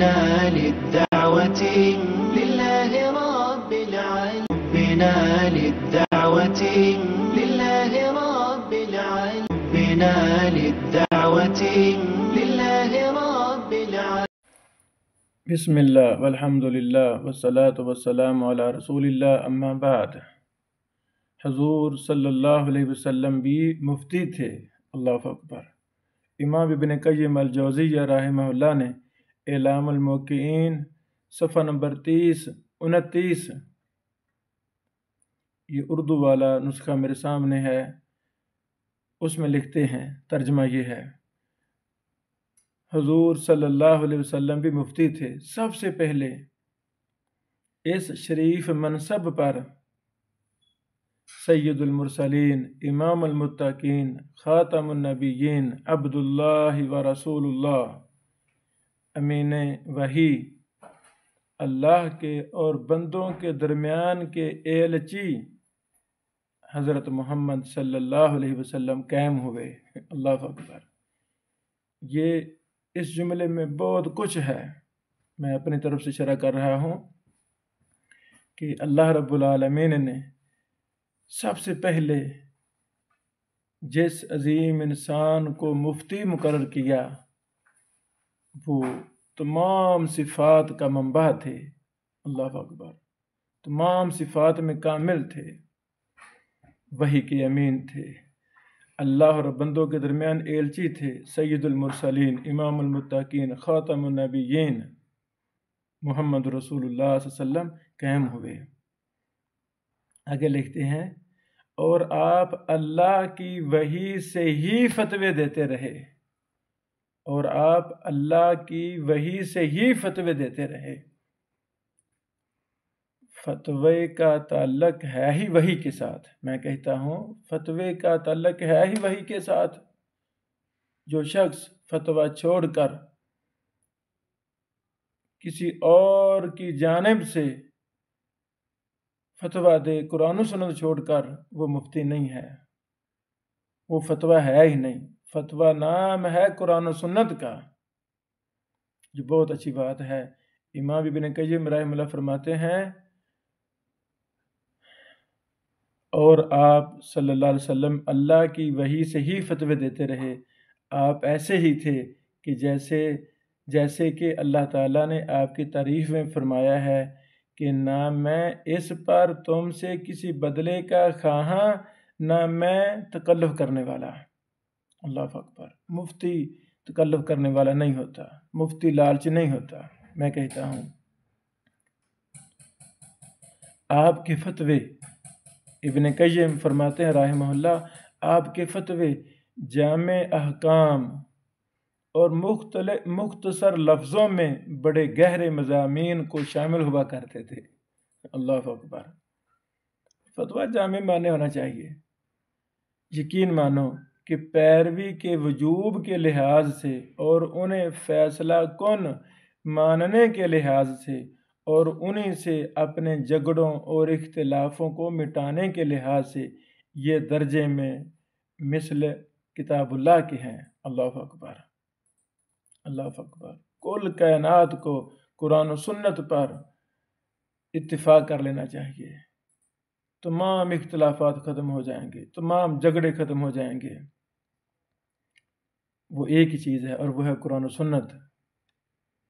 حبنا للدعوة لله رب العالمين حبنا للدعوة لله رب العالمين حبنا للدعوة لله رب العالمين بسم اللہ والحمد للہ والصلاة والسلام علی رسول اللہ اما بعد۔ حضور صلی اللہ علیہ وسلم بھی مفتی تھے۔ اللہ اکبر۔ امام ابن قیم الجوزیہ رحمہ اللہ نے اعلام الموقعین صفحہ نمبر 30-29، یہ اردو والا نسخہ میرے سامنے ہے، اس میں لکھتے ہیں، ترجمہ یہ ہے: حضور صلی اللہ علیہ وسلم بھی مفتی تھے۔ سب سے پہلے اس شریف منصب پر سید المرسلین، امام المتقین، خاتم النبیین، عبداللہ و رسول اللہ، امین وحی، اللہ کے اور بندوں کے درمیان کے ایلچی حضرت محمد صلی اللہ علیہ وسلم قائم ہوئے۔ اللہ اکبر۔ یہ اس جملے میں بہت کچھ ہے، میں اپنی طرف سے شرح کر رہا ہوں کہ اللہ رب العالمین نے سب سے پہلے جس عظیم انسان کو مفتی مقرر کیا وہ تمام صفات کا منبع تھے۔ اللہ اکبر۔ تمام صفات میں کامل تھے، وحی کے امین تھے، اللہ اور بندوں کے درمیان ایلچی تھے، سید المرسلین، امام المتقین، خاتم النبیین، محمد رسول اللہ صلی اللہ علیہ وسلم قائم ہوئے۔ آگے لکھتے ہیں، اور آپ اللہ کی وحی سے ہی فتوے دیتے رہے، اور آپ اللہ کی وحی سے ہی فتوے دیتے رہے۔ فتوے کا تعلق ہے ہی وحی کے ساتھ۔ میں کہتا ہوں فتوے کا تعلق ہے ہی وحی کے ساتھ۔ جو شخص فتویٰ چھوڑ کر کسی اور کی جانب سے فتویٰ دے، قرآن و سنت چھوڑ کر، وہ مفتی نہیں ہے، وہ فتویٰ ہے ہی نہیں۔ فتویٰ نام ہے قرآن و سنت کا۔ یہ بہت اچھی بات ہے۔ امام ابن قیم رحمہ اللہ فرماتے ہیں، اور آپ صلی اللہ علیہ وسلم اللہ کی وحی سے ہی فتوے دیتے رہے۔ آپ ایسے ہی تھے کہ جیسے کہ اللہ تعالیٰ نے آپ کی تعریف میں فرمایا ہے کہ نہ میں اس پر تم سے کسی بدلے کا خواہاں، نہ میں تکلف کرنے والا۔ اللہ اکبر۔ مفتی تکلف کرنے والا نہیں ہوتا، مفتی لالچ نہیں ہوتا۔ میں کہتا ہوں آپ کے فتوے، ابن قیم فرماتے ہیں رحمہ اللہ، آپ کے فتوے جامع احکام اور مختصر لفظوں میں بڑے گہرے مضامین کو شامل ہوا کرتے تھے۔ اللہ اکبر۔ فتویٰ جامع معنی ہونا چاہیے۔ یقین مانو کہ پیروی کے وجوب کے لحاظ سے اور انہیں فیصلہ کن ماننے کے لحاظ سے اور انہی سے اپنے جھگڑوں اور اختلافوں کو مٹانے کے لحاظ سے یہ درجے میں مثل کتاب اللہ کے ہیں۔ اللہ اکبر۔ اللہ اکبر۔ کل کائنات کو قرآن و سنت پر اتفاق کر لینا چاہیے، تمام اختلافات ختم ہو جائیں گے، تمام جھگڑے ختم ہو جائیں گے۔ وہ ایک ہی چیز ہے اور وہ ہے قرآن و سنت۔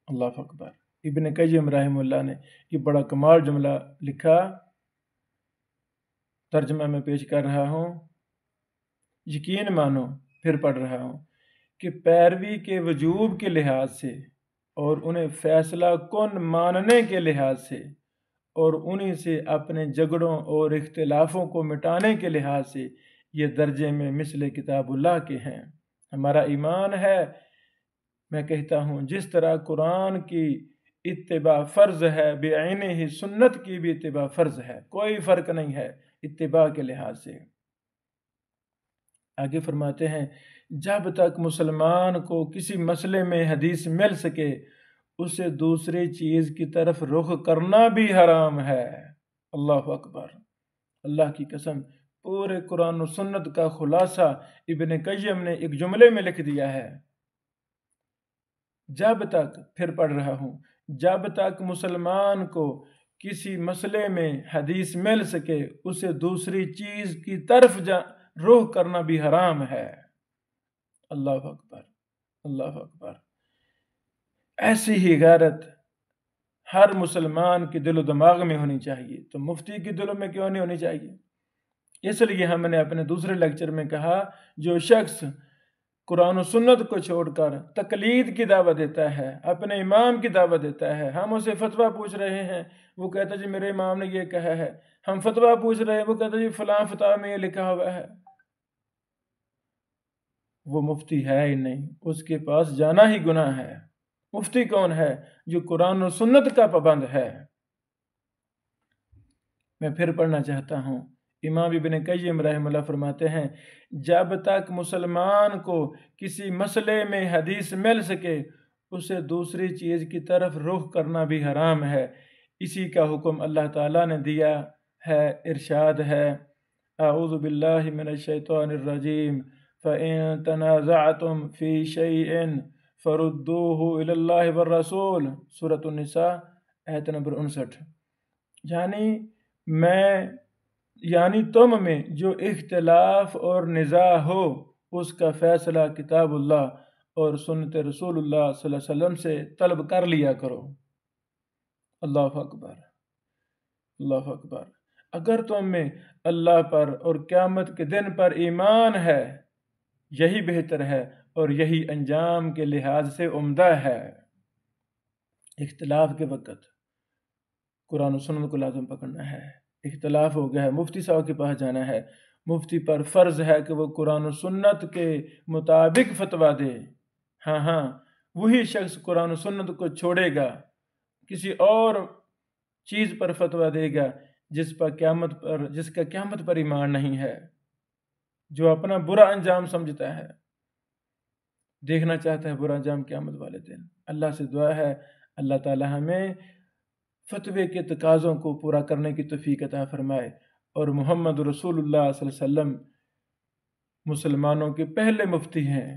اللہ اکبر۔ ابن قیم رحمہ اللہ نے یہ بڑا کمال جملہ لکھا، ترجمہ میں پیش کر رہا ہوں۔ یقین مانو، پھر پڑھ رہا ہوں، کہ پیروی کے وجوب کے لحاظ سے اور انہیں فیصلہ کن ماننے کے لحاظ سے اور انہی سے اپنے جھگڑوں اور اختلافوں کو مٹانے کے لحاظ سے یہ درجے میں مثل کتاب اللہ کے ہیں۔ ہمارا ایمان ہے، میں کہتا ہوں، جس طرح قرآن کی اتباع فرض ہے، بعینہ ہی سنت کی بھی اتباع فرض ہے، کوئی فرق نہیں ہے اتباع کے لحاظ سے۔ آگے فرماتے ہیں، جب تک مسلمان کو کسی مسئلے میں حدیث مل سکے اسے دوسری چیز کی طرف رخ کرنا بھی حرام ہے۔ اللہ اکبر۔ اللہ کی قسم، پورے قرآن و سنت کا خلاصہ ابن قیم نے ایک جملے میں لکھ دیا ہے۔ جب تک، پھر پڑھ رہا ہوں، جب تک مسلمان کو کسی مسئلے میں حدیث مل سکے اسے دوسری چیز کی طرف رخ کرنا بھی حرام ہے۔ اللہ اکبر، اللہ اکبر۔ ایسی ہی غیرت ہر مسلمان کے دل و دماغ میں ہونی چاہیے، تو مفتی کے دلوں میں کیوں نہیں ہونی چاہیے؟ اس لیے ہم نے اپنے دوسرے لیکچر میں کہا جو شخص قرآن و سنت کو چھوڑ کر تقلید کی دعوت دیتا ہے، اپنے امام کی دعوت دیتا ہے، ہم اسے فتویٰ پوچھ رہے ہیں، وہ کہتا ہے جی میرے امام نے یہ کہا ہے، ہم فتویٰ پوچھ رہے ہیں، وہ کہتا ہے جی فلاں فتویٰ میں یہ لکھا ہوا ہے، وہ مفتی ہے ہی نہیں، اس کے پاس جانا ہی گناہ ہے۔ مفتی کون ہے؟ جو قرآن و سنت کا پابند ہے۔ میں پھر پڑھنا چاہتا ہوں، امام ابن قیم رحمہ اللہ فرماتے ہیں جب تک مسلمان کو کسی مسئلے میں حدیث مل سکے اسے دوسری چیز کی طرف رخ کرنا بھی حرام ہے۔ اسی کا حکم اللہ تعالیٰ نے دیا ہے، ارشاد ہے اعوذ باللہ من الشیطان الرجیم فَإِن تَنَازَعْتُمْ فِي شَيْءٍ فَرُدُّوهُ إِلَى اللَّهِ وَالرَّسُولِ سورۃ النساء آیت نمبر 59۔ یعنی تم میں جو اختلاف اور نزاع ہو اس کا فیصلہ کتاب اللہ اور سنت رسول اللہ صلی اللہ علیہ وسلم سے طلب کر لیا کرو۔ اللہ اکبر، اللہ اکبر۔ اگر تم میں اللہ پر اور قیامت کے دن پر ایمان ہے یہی بہتر ہے اور یہی انجام کے لحاظ سے عمدہ ہے۔ اختلاف کے وقت قرآن و سنت کو لازم پکڑنا ہے۔ اختلاف ہو گیا ہے، مفتی صاحب کے پاس جانا ہے، مفتی پر فرض ہے کہ وہ قرآن و سنت کے مطابق فتویٰ دے۔ ہاں وہی شخص قرآن و سنت کو چھوڑے گا، کسی اور چیز پر فتویٰ دے گا جس کا قیامت پر ایمان نہیں ہے، جو اپنا برا انجام سمجھتا ہے، دیکھنا چاہتا ہے برا انجام قیامت والے دن۔ اللہ سے دعا ہے اللہ تعالی ہمیں فتوے کے تقاضوں کو پورا کرنے کی توفیق عطا فرمائے، اور محمد رسول اللہ صلی اللہ علیہ وسلم مسلمانوں کے پہلے مفتی ہیں۔